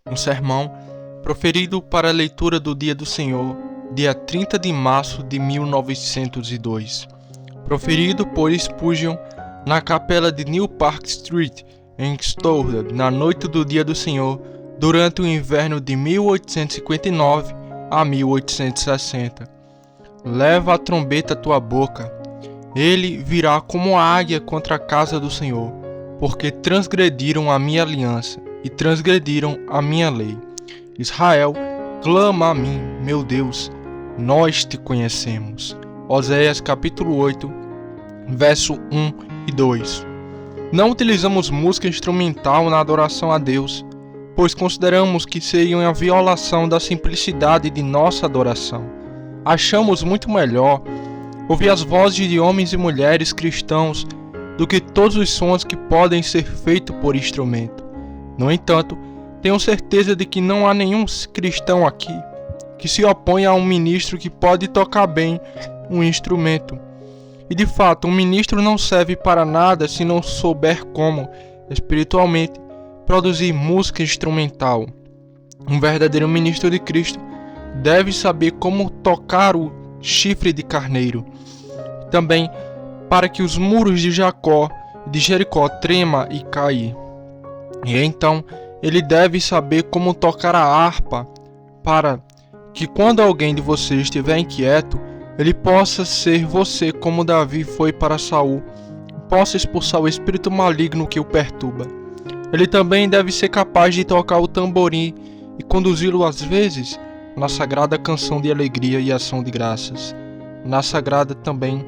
Um sermão proferido para a leitura do Dia do Senhor, dia 30 de março de 1902. Proferido por Spurgeon na capela de New Park Street, em Stourport, na noite do Dia do Senhor, durante o inverno de 1859 a 1860. Leva a trombeta à tua boca. Ele virá como a águia contra a casa do Senhor, porque transgrediram a minha aliança e transgrediram a minha lei. Israel, clama a mim, meu Deus, nós te conhecemos. Oséias capítulo 8, verso 1 e 2. Não utilizamos música instrumental na adoração a Deus, pois consideramos que seria a violação da simplicidade de nossa adoração. Achamos muito melhor ouvir as vozes de homens e mulheres cristãos do que todos os sons que podem ser feitos por instrumento. No entanto, tenho certeza de que não há nenhum cristão aqui que se oponha a um ministro que pode tocar bem um instrumento. E de fato, um ministro não serve para nada se não souber como, espiritualmente, produzir música instrumental. Um verdadeiro ministro de Cristo deve saber como tocar o chifre de carneiro. Também para que os muros de Jericó trema e caia. E então ele deve saber como tocar a harpa, para que quando alguém de vocês estiver inquieto, ele possa ser você como Davi foi para Saul, possa expulsar o espírito maligno que o perturba. Ele também deve ser capaz de tocar o tamborim e conduzi-lo às vezes na sagrada canção de alegria e ação de graças. Na sagrada também,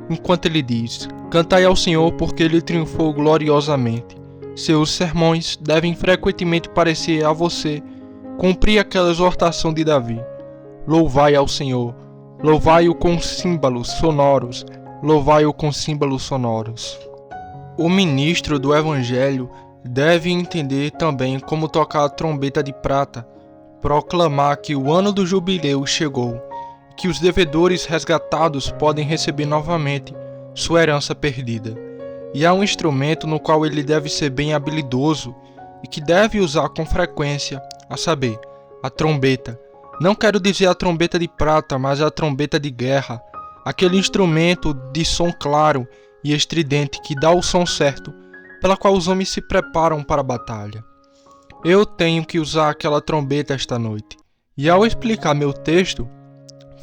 enquanto ele diz: cantai ao Senhor porque ele triunfou gloriosamente. Seus sermões devem frequentemente parecer a você cumprir aquela exortação de Davi: louvai ao Senhor, louvai-o com símbolos sonoros, louvai-o com símbolos sonoros. O ministro do Evangelho deve entender também como tocar a trombeta de prata, proclamar que o ano do jubileu chegou, que os devedores resgatados podem receber novamente sua herança perdida. E há um instrumento no qual ele deve ser bem habilidoso e que deve usar com frequência, a saber, a trombeta. Não quero dizer a trombeta de prata, mas a trombeta de guerra, aquele instrumento de som claro e estridente que dá o som certo, pela qual os homens se preparam para a batalha. Eu tenho que usar aquela trombeta esta noite, e ao explicar meu texto,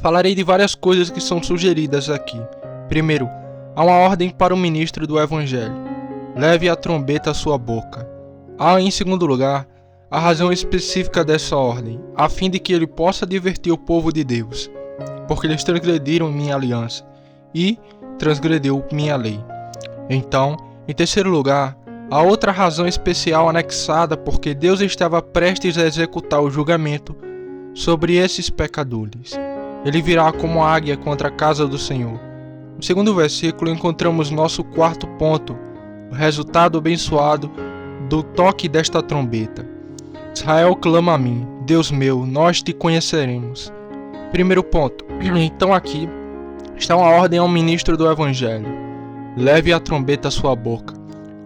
falarei de várias coisas que são sugeridas aqui. Primeiro, há uma ordem para o ministro do Evangelho: leve a trombeta à sua boca. Há, em segundo lugar, a razão específica dessa ordem, a fim de que ele possa divertir o povo de Deus, porque eles transgrediram minha aliança e transgrediu minha lei. Então, em terceiro lugar, há outra razão especial anexada, porque Deus estava prestes a executar o julgamento sobre esses pecadores. Ele virá como águia contra a casa do Senhor. No segundo versículo encontramos nosso quarto ponto, o resultado abençoado do toque desta trombeta. Israel clama a mim, Deus meu, nós te conheceremos. Primeiro ponto, então aqui está uma ordem ao ministro do Evangelho: leve a trombeta à sua boca.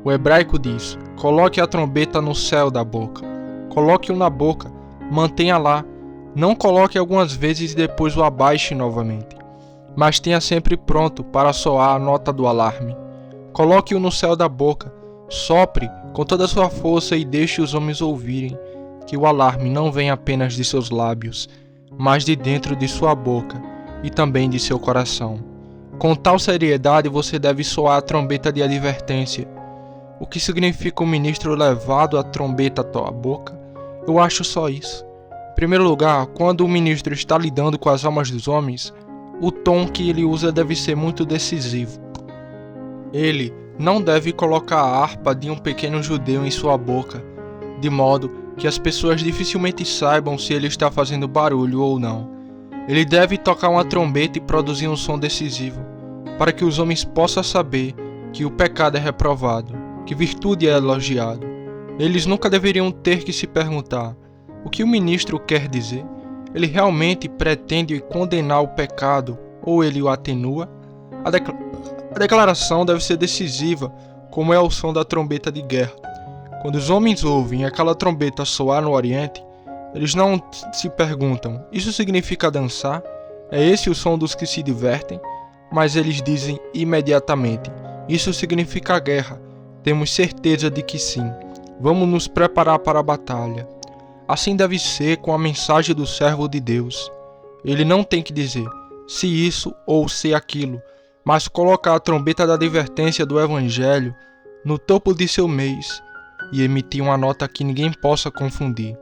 O hebraico diz: coloque a trombeta no céu da boca. Coloque-o na boca, mantenha lá. Não coloque algumas vezes e depois o abaixe novamente, mas tenha sempre pronto para soar a nota do alarme. Coloque-o no céu da boca, sopre com toda a sua força e deixe os homens ouvirem que o alarme não vem apenas de seus lábios, mas de dentro de sua boca e também de seu coração. Com tal seriedade você deve soar a trombeta de advertência. O que significa o ministro levado a trombeta à tua boca? Eu acho só isso. Em primeiro lugar, quando o ministro está lidando com as almas dos homens, o tom que ele usa deve ser muito decisivo. Ele não deve colocar a harpa de um pequeno judeu em sua boca, de modo que as pessoas dificilmente saibam se ele está fazendo barulho ou não. Ele deve tocar uma trombeta e produzir um som decisivo, para que os homens possam saber que o pecado é reprovado, que virtude é elogiado. Eles nunca deveriam ter que se perguntar: o que o ministro quer dizer? Ele realmente pretende condenar o pecado ou ele o atenua? A declaração deve ser decisiva, como é o som da trombeta de guerra. Quando os homens ouvem aquela trombeta soar no Oriente, eles não se perguntam: isso significa dançar? É esse o som dos que se divertem? Mas eles dizem imediatamente: isso significa guerra. Temos certeza de que sim. Vamos nos preparar para a batalha. Assim deve ser com a mensagem do servo de Deus. Ele não tem que dizer se isso ou se aquilo, mas colocar a trombeta da advertência do Evangelho no topo de seu mês e emitir uma nota que ninguém possa confundir,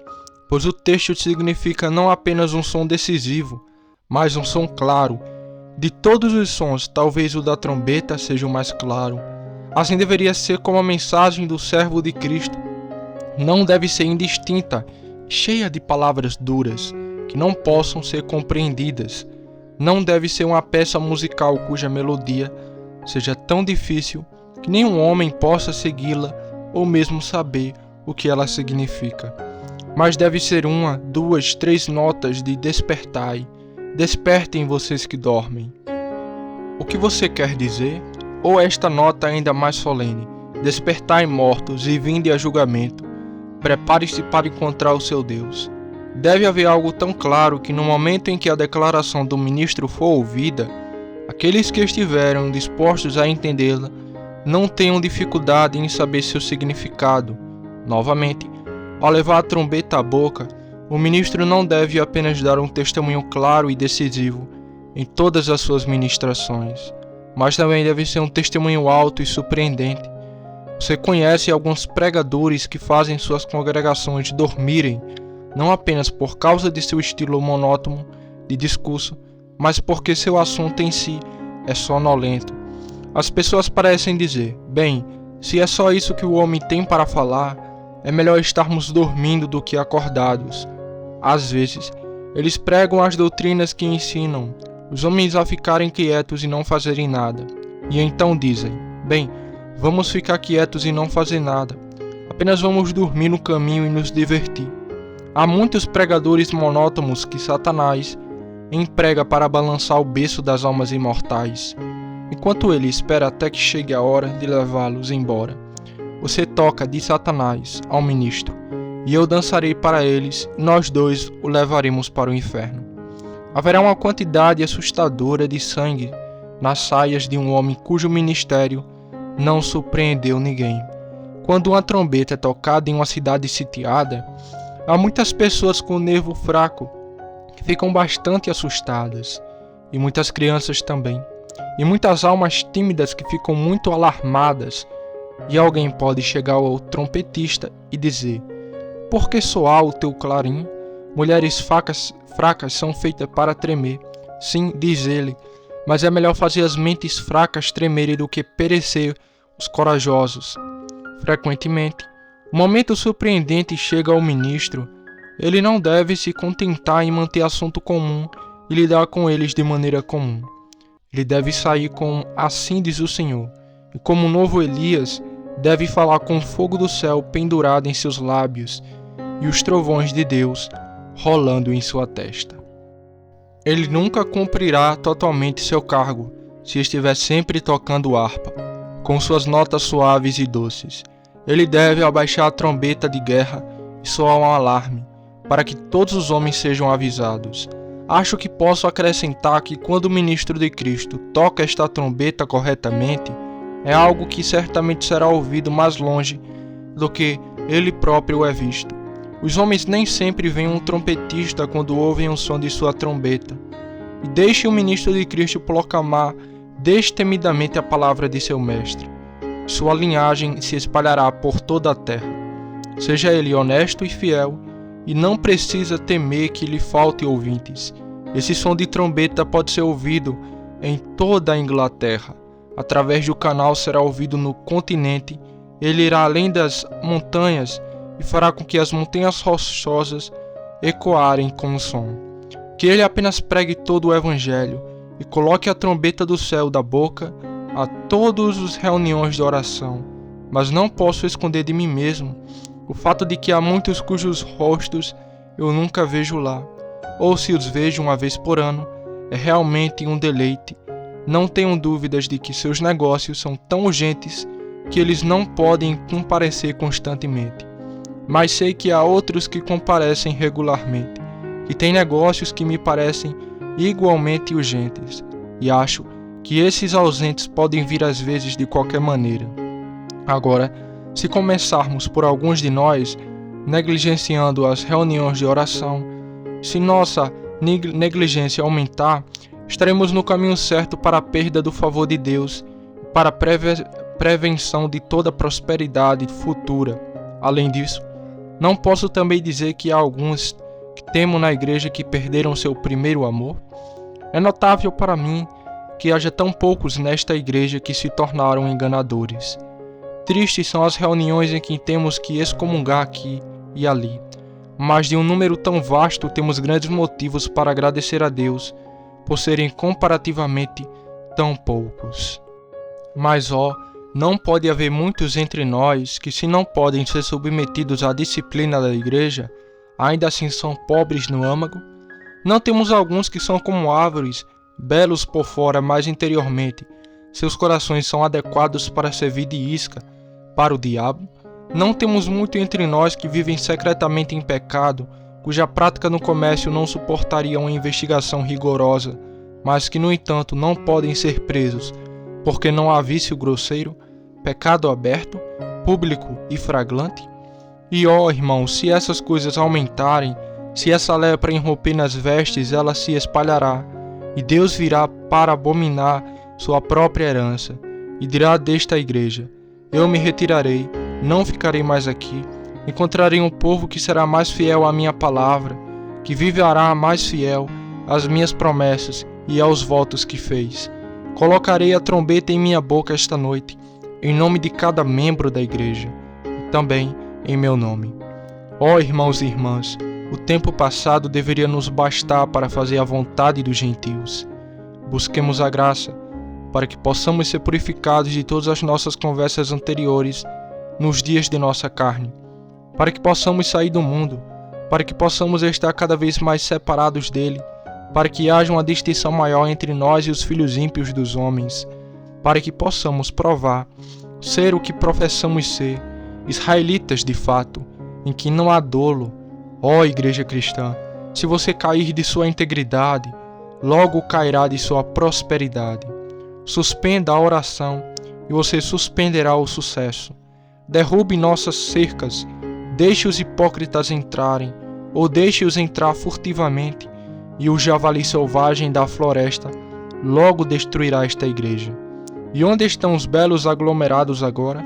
pois o texto significa não apenas um som decisivo, mas um som claro. De todos os sons, talvez o da trombeta seja o mais claro. Assim deveria ser como a mensagem do servo de Cristo. Não deve ser indistinta, cheia de palavras duras, que não possam ser compreendidas. Não deve ser uma peça musical cuja melodia seja tão difícil que nenhum homem possa segui-la ou mesmo saber o que ela significa. Mas deve ser uma, duas, três notas de despertai. Despertem vocês que dormem. O que você quer dizer? Ou esta nota ainda mais solene: despertai mortos e vinde a julgamento. Prepare-se para encontrar o seu Deus. Deve haver algo tão claro que no momento em que a declaração do ministro for ouvida, aqueles que estiveram dispostos a entendê-la não tenham dificuldade em saber seu significado. Novamente, ao levar a trombeta à boca, o ministro não deve apenas dar um testemunho claro e decisivo em todas as suas ministrações, mas também deve ser um testemunho alto e surpreendente. Você conhece alguns pregadores que fazem suas congregações dormirem, não apenas por causa de seu estilo monótono de discurso, mas porque seu assunto em si é sonolento. As pessoas parecem dizer: bem, se é só isso que o homem tem para falar, é melhor estarmos dormindo do que acordados. Às vezes, eles pregam as doutrinas que ensinam os homens a ficarem quietos e não fazerem nada. E então dizem: bem, vamos ficar quietos e não fazer nada. Apenas vamos dormir no caminho e nos divertir. Há muitos pregadores monótonos que Satanás emprega para balançar o berço das almas imortais, enquanto ele espera até que chegue a hora de levá-los embora. Você toca, diz Satanás ao ministro, e eu dançarei para eles, e nós dois o levaremos para o inferno. Haverá uma quantidade assustadora de sangue nas saias de um homem cujo ministério não surpreendeu ninguém. Quando uma trombeta é tocada em uma cidade sitiada, há muitas pessoas com o nervo fraco que ficam bastante assustadas, e muitas crianças também, e muitas almas tímidas que ficam muito alarmadas, e alguém pode chegar ao trompetista e dizer: por que soar o teu clarim? Mulheres fracas são feitas para tremer. Sim, diz ele, mas é melhor fazer as mentes fracas tremerem do que perecer os corajosos. Frequentemente, o momento surpreendente chega ao ministro. Ele não deve se contentar em manter assunto comum e lidar com eles de maneira comum. Ele deve sair com assim diz o Senhor, e como o novo Elias, deve falar com o fogo do céu pendurado em seus lábios e os trovões de Deus rolando em sua testa. Ele nunca cumprirá totalmente seu cargo se estiver sempre tocando harpa, com suas notas suaves e doces. Ele deve abaixar a trombeta de guerra e soar um alarme, para que todos os homens sejam avisados. Acho que posso acrescentar que quando o ministro de Cristo toca esta trombeta corretamente, é algo que certamente será ouvido mais longe do que ele próprio é visto. Os homens nem sempre veem um trompetista quando ouvem o som de sua trombeta. E deixe o ministro de Cristo proclamar destemidamente a palavra de seu mestre. Sua linhagem se espalhará por toda a terra. Seja ele honesto e fiel, e não precisa temer que lhe falte ouvintes. Esse som de trombeta pode ser ouvido em toda a Inglaterra. Através do canal será ouvido no continente. Ele irá além das montanhas e fará com que as montanhas rochosas ecoarem com o som. Que ele apenas pregue todo o Evangelho e coloque a trombeta do céu da boca a todas as reuniões de oração. Mas não posso esconder de mim mesmo o fato de que há muitos cujos rostos eu nunca vejo lá, ou se os vejo uma vez por ano, é realmente um deleite. Não tenho dúvidas de que seus negócios são tão urgentes que eles não podem comparecer constantemente, mas sei que há outros que comparecem regularmente, que têm negócios que me parecem igualmente urgentes, e acho que esses ausentes podem vir às vezes de qualquer maneira. Agora, se começarmos por alguns de nós, negligenciando as reuniões de oração, se nossa negligência aumentar, estaremos no caminho certo para a perda do favor de Deus e para a prevenção de toda prosperidade futura. Além disso, não posso também dizer que há alguns que temo na igreja que perderam seu primeiro amor? É notável para mim que haja tão poucos nesta igreja que se tornaram enganadores. Tristes são as reuniões em que temos que excomungar aqui e ali, mas de um número tão vasto temos grandes motivos para agradecer a Deus por serem comparativamente tão poucos. Mas não pode haver muitos entre nós que, se não podem ser submetidos à disciplina da igreja, ainda assim são pobres no âmago? Não temos alguns que são como árvores, belos por fora, mas interiormente seus corações são adequados para servir de isca para o diabo? Não temos muito entre nós que vivem secretamente em pecado, cuja prática no comércio não suportaria uma investigação rigorosa, mas que, no entanto, não podem ser presos, porque não há vício grosseiro, pecado aberto, público e flagrante? E irmãos, se essas coisas aumentarem, se essa lepra irromper nas vestes, ela se espalhará, e Deus virá para abominar sua própria herança, e dirá desta igreja: eu me retirarei, não ficarei mais aqui. Encontrarei um povo que será mais fiel à minha palavra, que viverá mais fiel às minhas promessas e aos votos que fez. Colocarei a trombeta em minha boca esta noite, em nome de cada membro da igreja, e também em meu nome. Irmãos e irmãs, o tempo passado deveria nos bastar para fazer a vontade dos gentios. Busquemos a graça, para que possamos ser purificados de todas as nossas conversas anteriores nos dias de nossa carne, para que possamos sair do mundo, para que possamos estar cada vez mais separados dele, para que haja uma distinção maior entre nós e os filhos ímpios dos homens, para que possamos provar ser o que professamos ser, israelitas de fato, em que não há dolo. Igreja cristã, se você cair de sua integridade, logo cairá de sua prosperidade. Suspenda a oração e você suspenderá o sucesso. Derrube nossas cercas, deixe os hipócritas entrarem, ou deixe-os entrar furtivamente, e o javali selvagem da floresta logo destruirá esta igreja. E onde estão os belos aglomerados agora?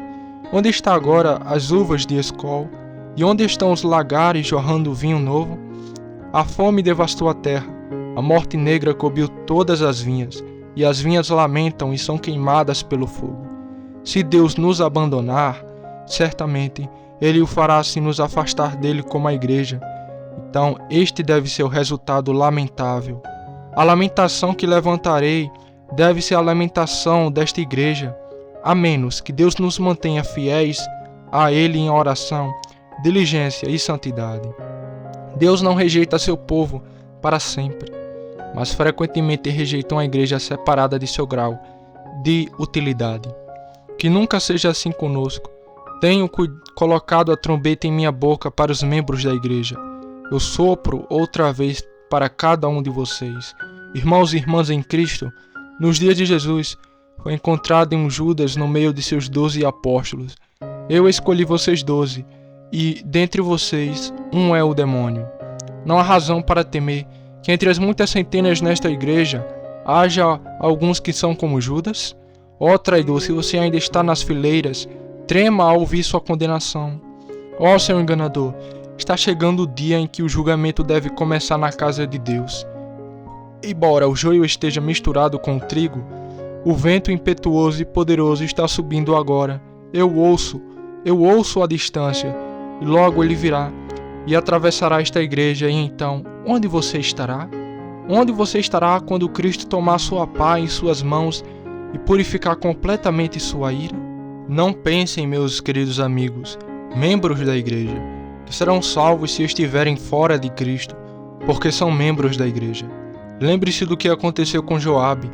Onde está agora as uvas de Escol? E onde estão os lagares jorrando vinho novo? A fome devastou a terra, a morte negra cobriu todas as vinhas, e as vinhas lamentam e são queimadas pelo fogo. Se Deus nos abandonar, certamente Ele o fará se nos afastar dele como a igreja. Então este deve ser o resultado lamentável. A lamentação que levantarei deve ser a lamentação desta igreja, a menos que Deus nos mantenha fiéis a Ele em oração, diligência e santidade. Deus não rejeita seu povo para sempre, mas frequentemente rejeita uma igreja separada de seu grau de utilidade. Que nunca seja assim conosco. Tenho colocado a trombeta em minha boca para os membros da igreja. Eu sopro outra vez para cada um de vocês. Irmãos e irmãs em Cristo, nos dias de Jesus, foi encontrado um Judas no meio de seus 12 apóstolos. Eu escolhi vocês 12, e dentre vocês um é o demônio. Não há razão para temer que entre as muitas centenas nesta igreja haja alguns que são como Judas? Traidor, se você ainda está nas fileiras, trema ao ouvir sua condenação. Seu enganador, está chegando o dia em que o julgamento deve começar na casa de Deus. Embora o joio esteja misturado com o trigo, o vento impetuoso e poderoso está subindo agora. Eu ouço à distância, e logo ele virá e atravessará esta igreja, e então, onde você estará? Onde você estará quando Cristo tomar sua pá em suas mãos e purificar completamente sua ira? Não pensem, meus queridos amigos, membros da igreja, que serão salvos se estiverem fora de Cristo, porque são membros da igreja. Lembre-se do que aconteceu com Joabe.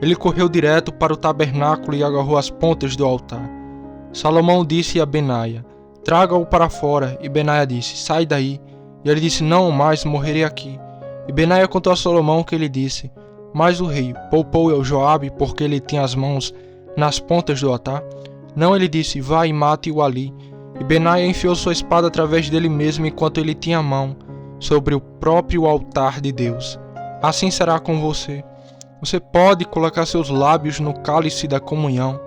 Ele correu direto para o tabernáculo e agarrou as pontas do altar. Salomão disse a Benaia: traga-o para fora. E Benaia disse: sai daí. E ele disse: não, mas morrerei aqui. E Benaia contou a Salomão o que ele disse. Mas o rei poupou eu Joabe, porque ele tinha as mãos nas pontas do altar? Não, ele disse: vai e mate-o ali. E Benaia enfiou sua espada através dele mesmo enquanto ele tinha a mão sobre o próprio altar de Deus. Assim será com você. Você pode colocar seus lábios no cálice da comunhão.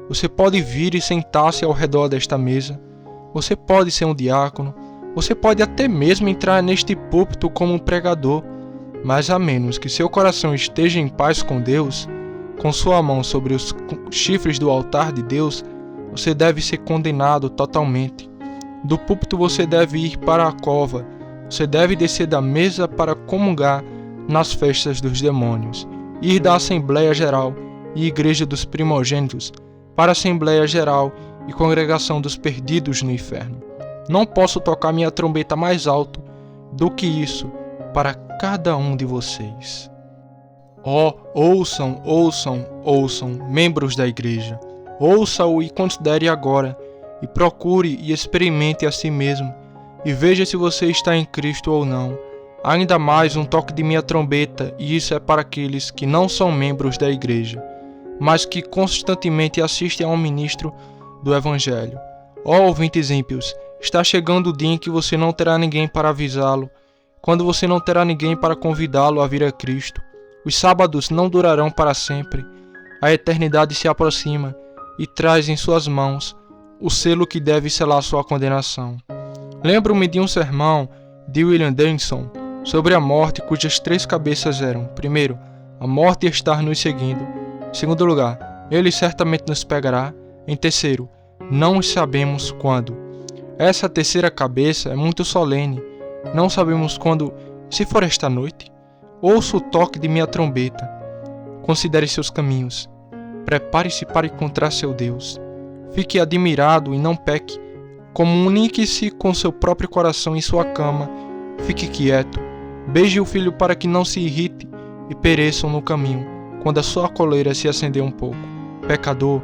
Você pode vir e sentar-se ao redor desta mesa. Você pode ser um diácono. Você pode até mesmo entrar neste púlpito como um pregador. Mas a menos que seu coração esteja em paz com Deus, com sua mão sobre os chifres do altar de Deus, você deve ser condenado totalmente. Do púlpito você deve ir para a cova. Você deve descer da mesa para comungar nas festas dos demônios. Ir da Assembleia Geral e Igreja dos Primogênitos para a Assembleia Geral e Congregação dos Perdidos no Inferno. Não posso tocar minha trombeta mais alto do que isso para cada um de vocês. Ouçam, ouçam, ouçam, membros da igreja. Ouça-o e considere agora, e procure e experimente a si mesmo, e veja se você está em Cristo ou não. Ainda mais um toque de minha trombeta, e isso é para aqueles que não são membros da igreja, mas que constantemente assistem ao ministro do Evangelho. Ouvintes ímpios, está chegando o dia em que você não terá ninguém para avisá-lo, quando você não terá ninguém para convidá-lo a vir a Cristo. Os sábados não durarão para sempre. A eternidade se aproxima e traz em suas mãos o selo que deve selar sua condenação. Lembro-me de um sermão de William Davidson sobre a morte, cujas 3 cabeças eram: primeiro, a morte estar nos seguindo; em segundo lugar, ele certamente nos pegará; em terceiro, não sabemos quando. Essa terceira cabeça é muito solene. Não sabemos quando. Se for esta noite, ouça o toque de minha trombeta. Considere seus caminhos. Prepare-se para encontrar seu Deus. Fique admirado e não peque. Comunique-se com seu próprio coração em sua cama. Fique quieto. Beije o filho para que não se irrite e pereçam no caminho, quando a sua coleira se acender um pouco. Pecador,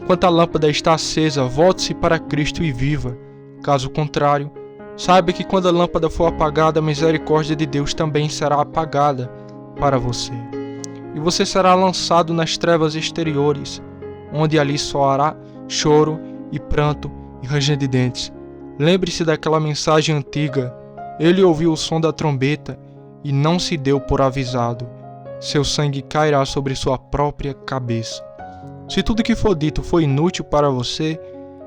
enquanto a lâmpada está acesa, volte-se para Cristo e viva. Caso contrário, saiba que quando a lâmpada for apagada, a misericórdia de Deus também será apagada para você. E você será lançado nas trevas exteriores, onde ali soará choro e pranto e ranger de dentes. Lembre-se daquela mensagem antiga. Ele ouviu o som da trombeta e não se deu por avisado. Seu sangue cairá sobre sua própria cabeça. Se tudo que for dito foi inútil para você,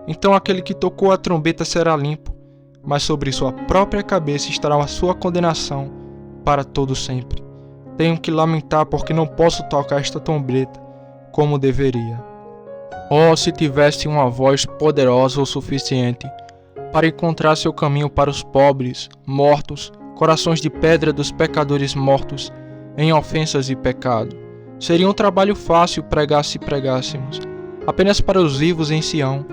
então aquele que tocou a trombeta será limpo, mas sobre sua própria cabeça estará a sua condenação para todo sempre. Tenho que lamentar porque não posso tocar esta trombeta como deveria. Oh, se tivesse uma voz poderosa o suficiente para encontrar seu caminho para os pobres, mortos, corações de pedra dos pecadores mortos em ofensas e pecado. Seria um trabalho fácil pregar se pregássemos apenas para os vivos em Sião,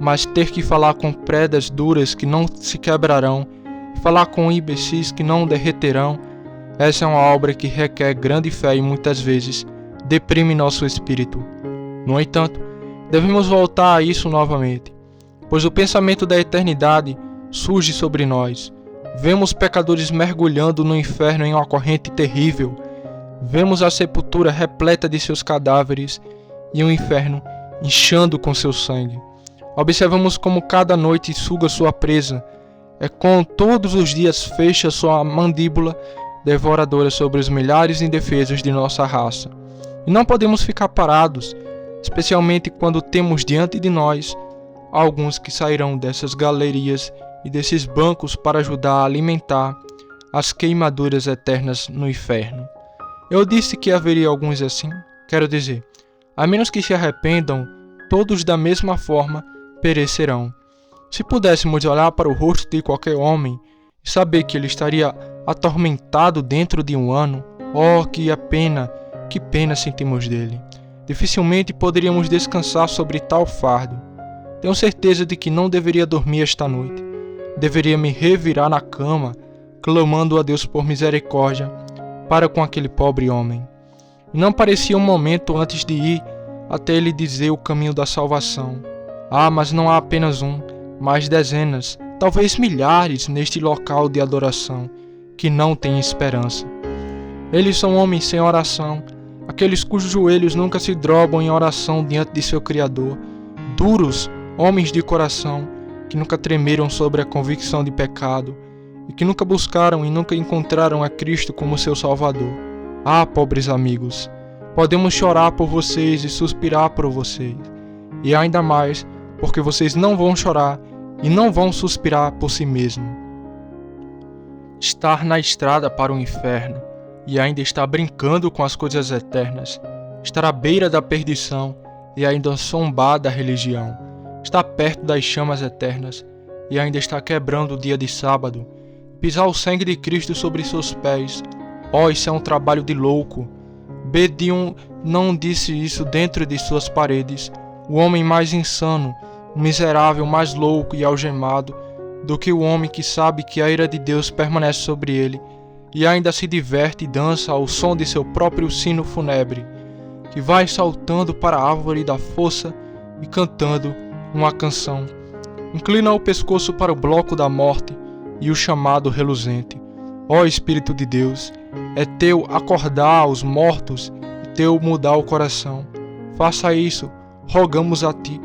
mas ter que falar com pedras duras que não se quebrarão, falar com imbecis que não derreterão, essa é uma obra que requer grande fé e muitas vezes deprime nosso espírito. No entanto, devemos voltar a isso novamente, pois o pensamento da eternidade surge sobre nós. Vemos pecadores mergulhando no inferno em uma corrente terrível. Vemos a sepultura repleta de seus cadáveres e o inferno inchando com seu sangue. Observamos como cada noite suga sua presa, como todos os dias fecha sua mandíbula devoradora sobre os milhares indefesos de nossa raça. E não podemos ficar parados, especialmente quando temos diante de nós alguns que sairão dessas galerias e desses bancos para ajudar a alimentar as queimaduras eternas no inferno. Eu disse que haveria alguns assim, quero dizer, a menos que se arrependam, todos da mesma forma perecerão. Se pudéssemos olhar para o rosto de qualquer homem e saber que ele estaria atormentado dentro de um ano, oh, que pena sentimos dele. Dificilmente poderíamos descansar sobre tal fardo. Tenho certeza de que não deveria dormir esta noite. Deveria me revirar na cama, clamando a Deus por misericórdia para com aquele pobre homem. E não parecia um momento antes de ir até ele dizer o caminho da salvação. Mas não há apenas um, mas dezenas, talvez milhares neste local de adoração, que não têm esperança. Eles são homens sem oração, aqueles cujos joelhos nunca se dobram em oração diante de seu Criador, duros, homens de coração, que nunca tremeram sobre a convicção de pecado, e que nunca buscaram e nunca encontraram a Cristo como seu Salvador. Pobres amigos, podemos chorar por vocês e suspirar por vocês, e ainda mais porque vocês não vão chorar e não vão suspirar por si mesmos. Estar na estrada para o inferno e ainda estar brincando com as coisas eternas, estar à beira da perdição e ainda zombar da religião, estar perto das chamas eternas e ainda estar quebrando o dia de sábado, pisar o sangue de Cristo sobre seus pés. Isso é um trabalho de louco. Bedion não disse isso dentro de suas paredes. O homem mais insano, o miserável mais louco e algemado do que o homem que sabe que a ira de Deus permanece sobre ele e ainda se diverte e dança ao som de seu próprio sino fúnebre, que vai saltando para a árvore da força e cantando uma canção. Inclina o pescoço para o bloco da morte e o chamado reluzente. Espírito de Deus, é teu acordar os mortos e teu mudar o coração. Faça isso, rogamos a ti,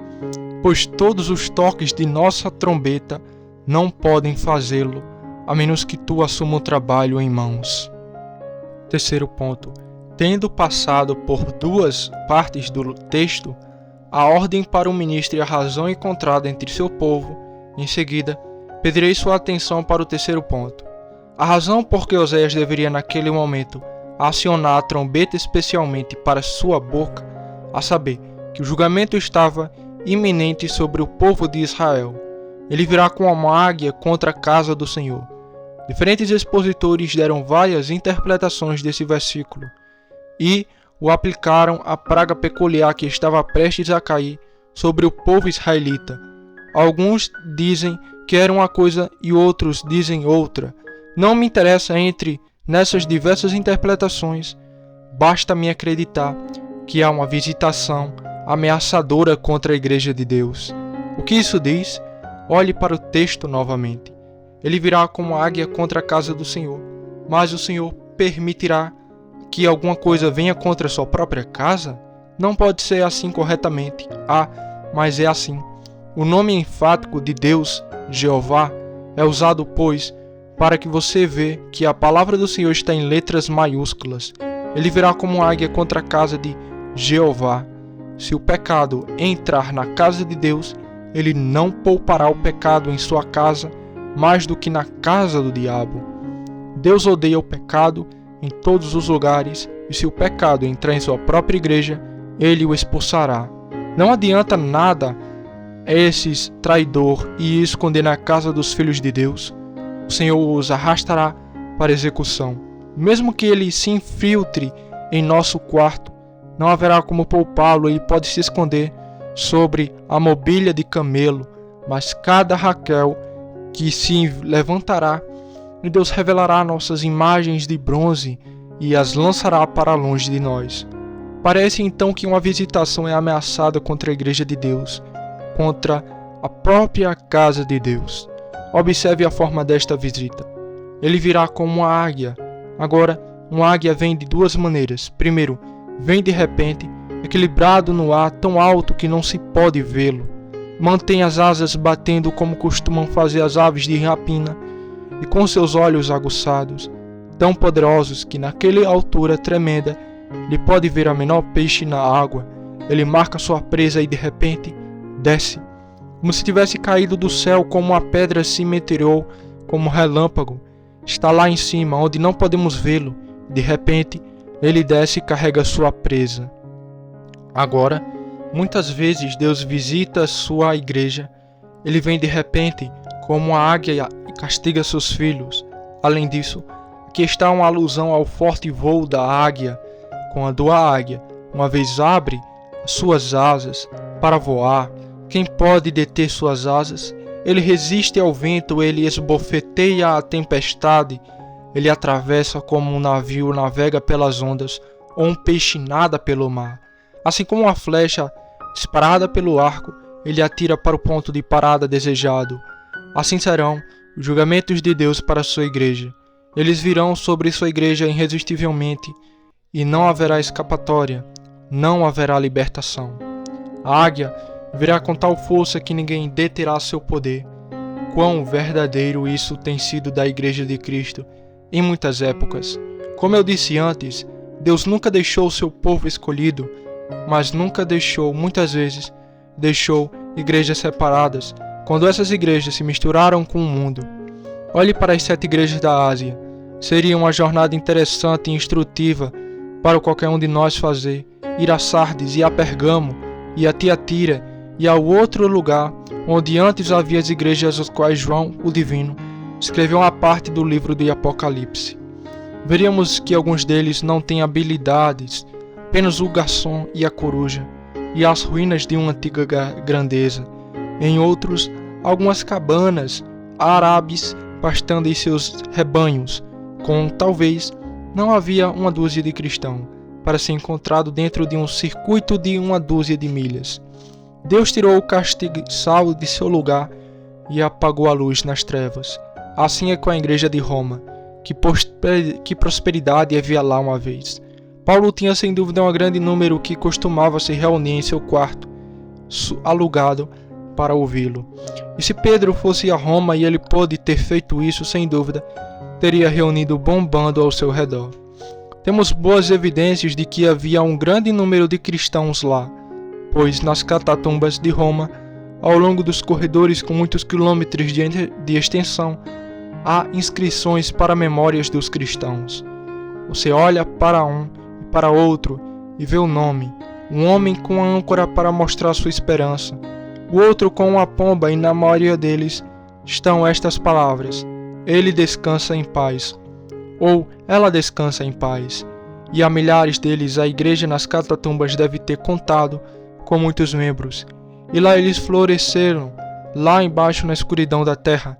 pois todos os toques de nossa trombeta não podem fazê-lo, a menos que tu assuma o trabalho em mãos. Terceiro ponto. Tendo passado por duas partes do texto, a ordem para o ministro e a razão encontrada entre seu povo, em seguida, pedirei sua atenção para o terceiro ponto. A razão por que Oséias deveria naquele momento acionar a trombeta especialmente para sua boca, a saber, que o julgamento estava iminente sobre o povo de Israel. Ele virá com uma águia contra a casa do Senhor. Diferentes expositores deram várias interpretações desse versículo e o aplicaram à praga peculiar que estava prestes a cair sobre o povo israelita. Alguns dizem que era uma coisa e outros dizem outra. Não me interessa nessas diversas interpretações. Basta-me acreditar que há uma visitação ameaçadora contra a Igreja de Deus. O que isso diz? Olhe para o texto novamente. Ele virá como águia contra a casa do Senhor, mas o Senhor permitirá que alguma coisa venha contra a sua própria casa? Não pode ser assim corretamente. Mas é assim. O nome enfático de Deus, Jeová, é usado, pois, para que você veja que a palavra do Senhor está em letras maiúsculas. Ele virá como águia contra a casa de Jeová. Se o pecado entrar na casa de Deus, ele não poupará o pecado em sua casa mais do que na casa do diabo. Deus odeia o pecado em todos os lugares, e se o pecado entrar em sua própria igreja, ele o expulsará. Não adianta nada esses traidor e esconder na casa dos filhos de Deus. O Senhor os arrastará para execução. Mesmo que ele se infiltre em nosso quarto, não haverá como poupá-lo. Ele pode se esconder sobre a mobília de camelo, mas cada Raquel que se levantará, e Deus revelará nossas imagens de bronze e as lançará para longe de nós. Parece então que uma visitação é ameaçada contra a Igreja de Deus, contra a própria casa de Deus. Observe a forma desta visita. Ele virá como uma águia. Agora, uma águia vem de duas maneiras. Primeiro, vem de repente, equilibrado no ar, tão alto que não se pode vê-lo. Mantém as asas batendo como costumam fazer as aves de rapina, e com seus olhos aguçados, tão poderosos que naquela altura tremenda lhe pode ver a menor peixe na água. Ele marca sua presa e de repente desce, como se tivesse caído do céu, como uma pedra se meteorou, como um relâmpago. Está lá em cima, onde não podemos vê-lo. De repente, ele desce e carrega sua presa. Agora, muitas vezes Deus visita sua igreja. Ele vem de repente, como uma águia, e castiga seus filhos. Além disso, aqui está uma alusão ao forte voo da águia. Quando a águia, uma vez abre as suas asas para voar, quem pode deter suas asas? Ele resiste ao vento, ele esbofeteia a tempestade, ele atravessa como um navio navega pelas ondas, ou um peixe nada pelo mar. Assim como uma flecha disparada pelo arco, ele atira para o ponto de parada desejado. Assim serão os julgamentos de Deus para a sua igreja. Eles virão sobre sua igreja irresistivelmente, e não haverá escapatória, não haverá libertação. A águia virá com tal força que ninguém deterá seu poder. Quão verdadeiro isso tem sido da Igreja de Cristo em muitas épocas. Como eu disse antes, Deus nunca deixou o seu povo escolhido, mas muitas vezes, deixou igrejas separadas, quando essas igrejas se misturaram com o mundo. Olhe para as 7 igrejas da Ásia. Seria uma jornada interessante e instrutiva para qualquer um de nós fazer, ir a Sardes e a Pergamo, e a Tiatira, e ao outro lugar, onde antes havia as igrejas às quais João, o Divino, escreveu uma parte do livro de Apocalipse. Veríamos que alguns deles não têm habilidades, apenas o garçom e a coruja, e as ruínas de uma antiga grandeza. Em outros, algumas cabanas, árabes pastando em seus rebanhos, com talvez não havia uma dúzia de cristãos, para ser encontrado dentro de um circuito de uma dúzia de milhas. Deus tirou o castiçal de seu lugar e apagou a luz nas trevas. Assim é com a igreja de Roma, que prosperidade havia lá uma vez. Paulo tinha sem dúvida um grande número que costumava se reunir em seu quarto, alugado para ouvi-lo. E se Pedro fosse a Roma e ele pôde ter feito isso, sem dúvida, teria reunido um bom bando ao seu redor. Temos boas evidências de que havia um grande número de cristãos lá, pois nas catatumbas de Roma, ao longo dos corredores com muitos quilômetros de extensão, há inscrições para memórias dos cristãos. Você olha para um e para outro e vê o nome, um homem com a âncora para mostrar sua esperança, o outro com uma pomba, e na maioria deles estão estas palavras: ele descansa em paz, ou ela descansa em paz. E a milhares deles a igreja nas catatumbas deve ter contado com muitos membros, e lá eles floresceram, lá embaixo na escuridão da terra,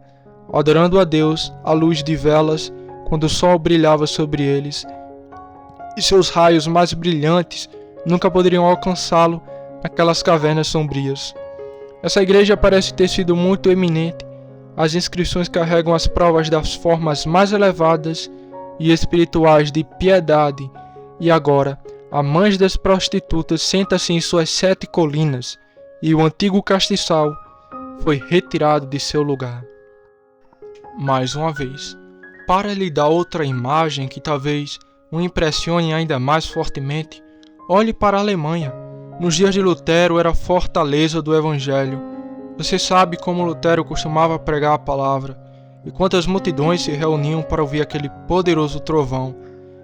adorando a Deus à luz de velas, quando o sol brilhava sobre eles, e seus raios mais brilhantes nunca poderiam alcançá-lo naquelas cavernas sombrias. Essa igreja parece ter sido muito eminente. As inscrições carregam as provas das formas mais elevadas e espirituais de piedade, e agora a mãe das prostitutas senta-se em suas 7 colinas, e o antigo castiçal foi retirado de seu lugar. Mais uma vez, para lhe dar outra imagem que talvez o impressione ainda mais fortemente, olhe para a Alemanha. Nos dias de Lutero era a fortaleza do Evangelho. Você sabe como Lutero costumava pregar a palavra, e quantas multidões se reuniam para ouvir aquele poderoso trovão,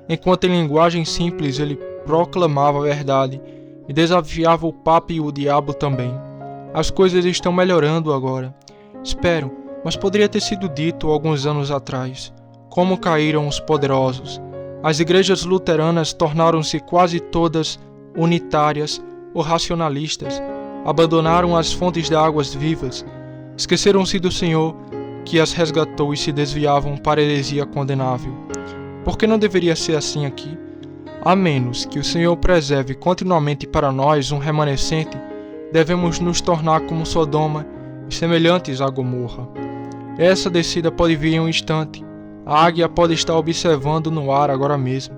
enquanto em linguagem simples ele proclamava a verdade e desafiava o Papa e o diabo também. As coisas estão melhorando agora. Espero, mas poderia ter sido dito alguns anos atrás. Como caíram os poderosos. As igrejas luteranas tornaram-se quase todas unitárias ou racionalistas. Abandonaram as fontes de águas vivas. Esqueceram-se do Senhor, que as resgatou, e se desviavam para a heresia condenável. Por que não deveria ser assim aqui? A menos que o Senhor preserve continuamente para nós um remanescente, devemos nos tornar como Sodoma e semelhantes a Gomorra. Essa descida pode vir em um instante. A águia pode estar observando no ar agora mesmo.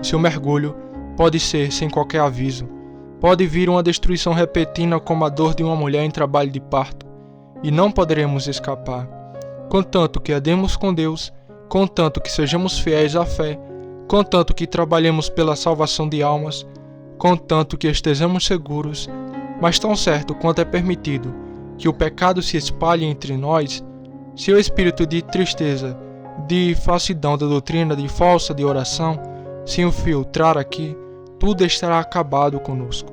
Seu mergulho pode ser sem qualquer aviso. Pode vir uma destruição repentina como a dor de uma mulher em trabalho de parto, e não poderemos escapar. Contanto que andemos com Deus, contanto que sejamos fiéis à fé, contanto que trabalhemos pela salvação de almas, contanto que estejamos seguros, mas tão certo quanto é permitido que o pecado se espalhe entre nós, se o espírito de tristeza, de falsidão da doutrina, de falsa de oração, se infiltrar aqui, tudo estará acabado conosco.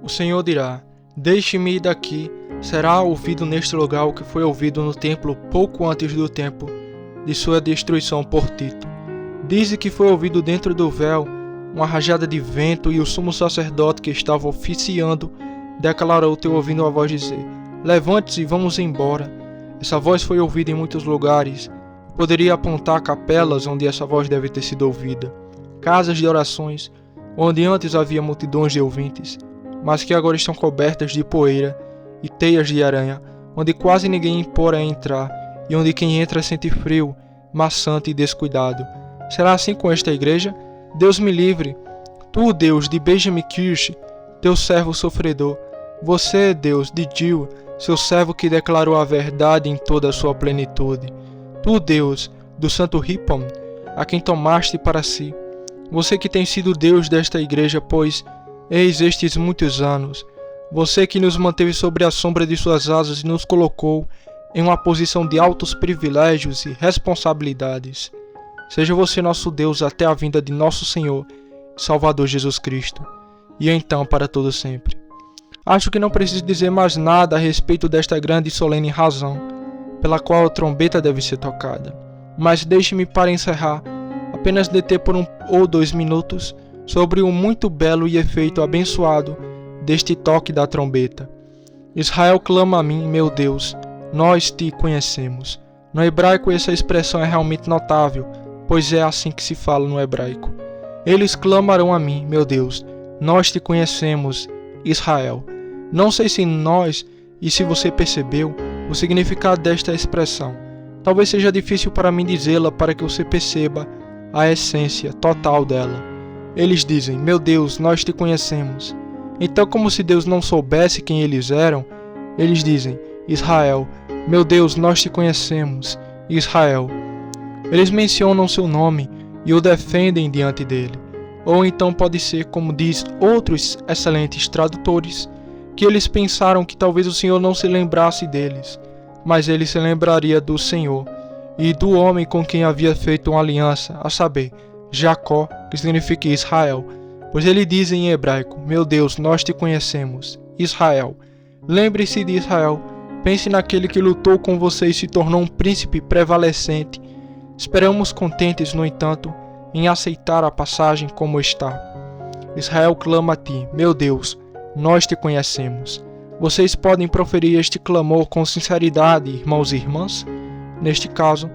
O Senhor dirá: deixe-me ir daqui. Será ouvido neste lugar o que foi ouvido no templo pouco antes do tempo de sua destruição por Tito. Dize que foi ouvido dentro do véu uma rajada de vento, e o sumo sacerdote que estava oficiando declarou ter ouvido a voz dizer: levante-se e vamos embora. Essa voz foi ouvida em muitos lugares. Poderia apontar capelas onde essa voz deve ter sido ouvida, casas de orações onde antes havia multidões de ouvintes, mas que agora estão cobertas de poeira e teias de aranha, onde quase ninguém imporá entrar, e onde quem entra sente frio, maçante e descuidado. Será assim com esta igreja? Deus me livre. Tu, Deus de Benjamin Kirsch, teu servo sofredor. Você, Deus de Jill, seu servo que declarou a verdade em toda a sua plenitude. Tu, Deus do Santo Ripon, a quem tomaste para si. Você que tem sido Deus desta igreja, pois, eis estes muitos anos. Você que nos manteve sobre a sombra de suas asas e nos colocou em uma posição de altos privilégios e responsabilidades. Seja você nosso Deus até a vinda de nosso Senhor e Salvador Jesus Cristo, e então para todo sempre. Acho que não preciso dizer mais nada a respeito desta grande e solene razão pela qual a trombeta deve ser tocada, mas deixe-me para encerrar apenas deter por 1 ou 2 minutos sobre o muito belo e efeito abençoado deste toque da trombeta. Israel clama a mim, meu Deus, nós te conhecemos. No hebraico essa expressão é realmente notável, pois é assim que se fala no hebraico. Eles clamarão a mim, meu Deus, nós te conhecemos, Israel. Não sei se nós e se você percebeu o significado desta expressão. Talvez seja difícil para mim dizê-la para que você perceba a essência total dela. Eles dizem, meu Deus, nós te conhecemos. Então, como se Deus não soubesse quem eles eram, eles dizem, Israel, meu Deus, nós te conhecemos, Israel. Eles mencionam seu nome e o defendem diante dele. Ou então pode ser, como diz outros excelentes tradutores, que eles pensaram que talvez o Senhor não se lembrasse deles, mas ele se lembraria do Senhor e do homem com quem havia feito uma aliança, a saber, Jacó, que significa Israel. Pois ele diz em hebraico, meu Deus, nós te conhecemos, Israel. Lembre-se de Israel, pense naquele que lutou com você e se tornou um príncipe prevalecente. Esperamos contentes, no entanto, em aceitar a passagem como está. Israel clama a ti, meu Deus, nós te conhecemos. Vocês podem proferir este clamor com sinceridade, irmãos e irmãs? Neste caso,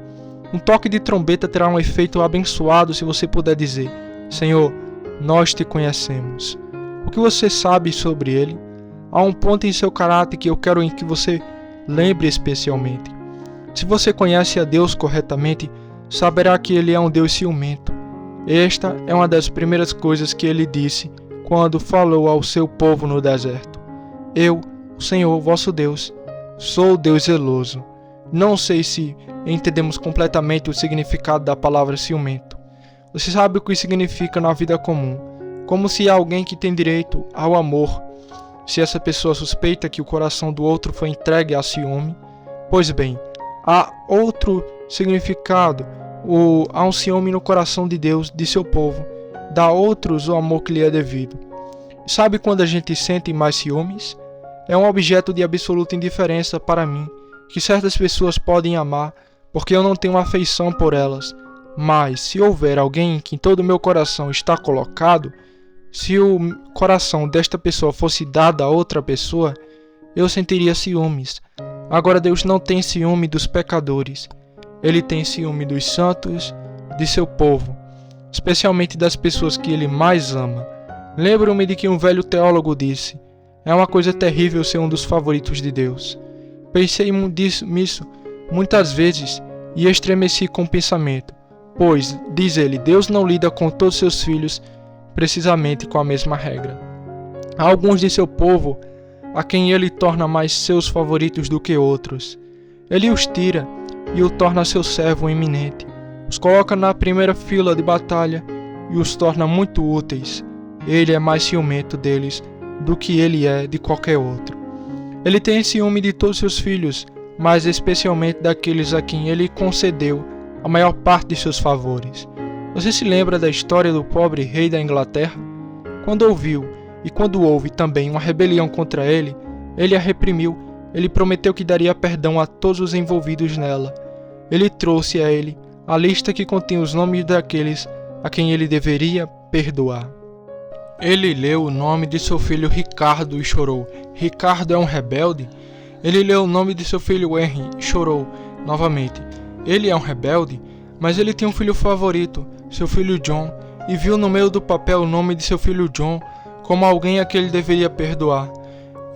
um toque de trombeta terá um efeito abençoado se você puder dizer, Senhor, nós te conhecemos. O que você sabe sobre ele? Há um ponto em seu caráter que eu quero que você lembre especialmente. Se você conhece a Deus corretamente, saberá que ele é um Deus ciumento. Esta é uma das primeiras coisas que ele disse quando falou ao seu povo no deserto. Eu, o Senhor, vosso Deus, sou Deus zeloso. Não sei se entendemos completamente o significado da palavra ciumento. Você sabe o que significa na vida comum, como se alguém que tem direito ao amor, se essa pessoa suspeita que o coração do outro foi entregue a ciúme. Pois bem, há outro significado, há um ciúme no coração de Deus, de seu povo, dá a outros o amor que lhe é devido. Sabe quando a gente sente mais ciúmes? É um objeto de absoluta indiferença para mim, que certas pessoas podem amar, porque eu não tenho afeição por elas. Mas, se houver alguém que em todo o meu coração está colocado, se o coração desta pessoa fosse dado a outra pessoa, eu sentiria ciúmes. Agora Deus não tem ciúme dos pecadores. Ele tem ciúme dos santos, de seu povo, especialmente das pessoas que ele mais ama. Lembro-me de que um velho teólogo disse, é uma coisa terrível ser um dos favoritos de Deus. Pensei nisso muitas vezes e estremeci com o pensamento, pois, diz ele, Deus não lida com todos seus filhos precisamente com a mesma regra. Há alguns de seu povo a quem ele torna mais seus favoritos do que outros. Ele os tira e o torna seu servo eminente, os coloca na primeira fila de batalha e os torna muito úteis. Ele é mais ciumento deles do que ele é de qualquer outro. Ele tem ciúme de todos seus filhos, mas especialmente daqueles a quem ele concedeu a maior parte de seus favores. Você se lembra da história do pobre rei da Inglaterra? Quando ouviu, e quando houve também uma rebelião contra ele, ele a reprimiu. Ele prometeu que daria perdão a todos os envolvidos nela. Ele trouxe a ele a lista que continha os nomes daqueles a quem ele deveria perdoar. Ele leu o nome de seu filho Ricardo e chorou. Ricardo é um rebelde? Ele leu o nome de seu filho Henry e chorou novamente. Ele é um rebelde? Mas ele tem um filho favorito, seu filho John, e viu no meio do papel o nome de seu filho John como alguém a quem ele deveria perdoar.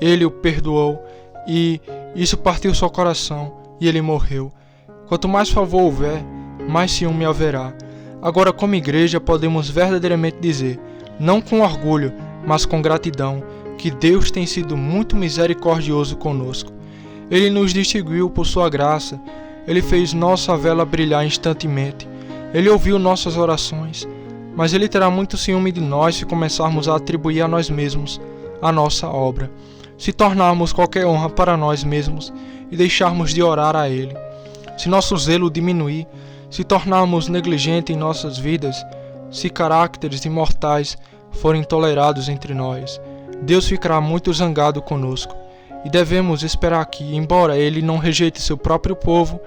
Ele o perdoou. e isso partiu seu coração, e ele morreu. Quanto mais favor houver, mais ciúme haverá. Agora, como igreja, podemos verdadeiramente dizer, não com orgulho, mas com gratidão, que Deus tem sido muito misericordioso conosco. Ele nos distinguiu por sua graça, Ele fez nossa vela brilhar instantemente, Ele ouviu nossas orações, mas Ele terá muito ciúme de nós se começarmos a atribuir a nós mesmos a nossa obra, se tornarmos qualquer honra para nós mesmos e deixarmos de orar a Ele. Se nosso zelo diminuir, se tornarmos negligentes em nossas vidas, se caracteres imortais forem tolerados entre nós, Deus ficará muito zangado conosco, e devemos esperar que, embora Ele não rejeite seu próprio povo,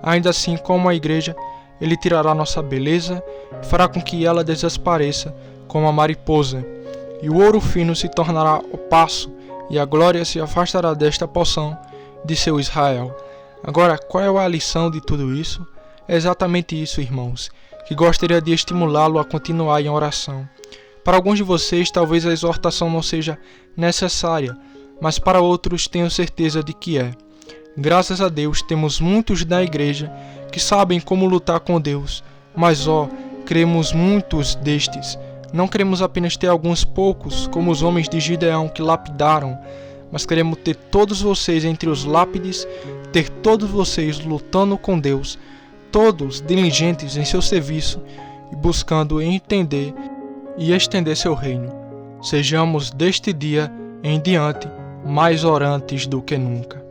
ainda assim, como a igreja, Ele tirará nossa beleza e fará com que ela desapareça como a mariposa, e o ouro fino se tornará opaco, e a glória se afastará desta porção de seu Israel. Agora, qual é a lição de tudo isso? É exatamente isso, irmãos, que gostaria de estimulá-lo a continuar em oração. Para alguns de vocês, talvez a exortação não seja necessária, mas para outros tenho certeza de que é. Graças a Deus, temos muitos na igreja que sabem como lutar com Deus, mas queremos muitos destes. Não queremos apenas ter alguns poucos, como os homens de Gideão que lapidaram, mas queremos ter todos vocês entre os lápides, ter todos vocês lutando com Deus, todos diligentes em seu serviço e buscando entender e estender seu reino. Sejamos deste dia em diante mais orantes do que nunca.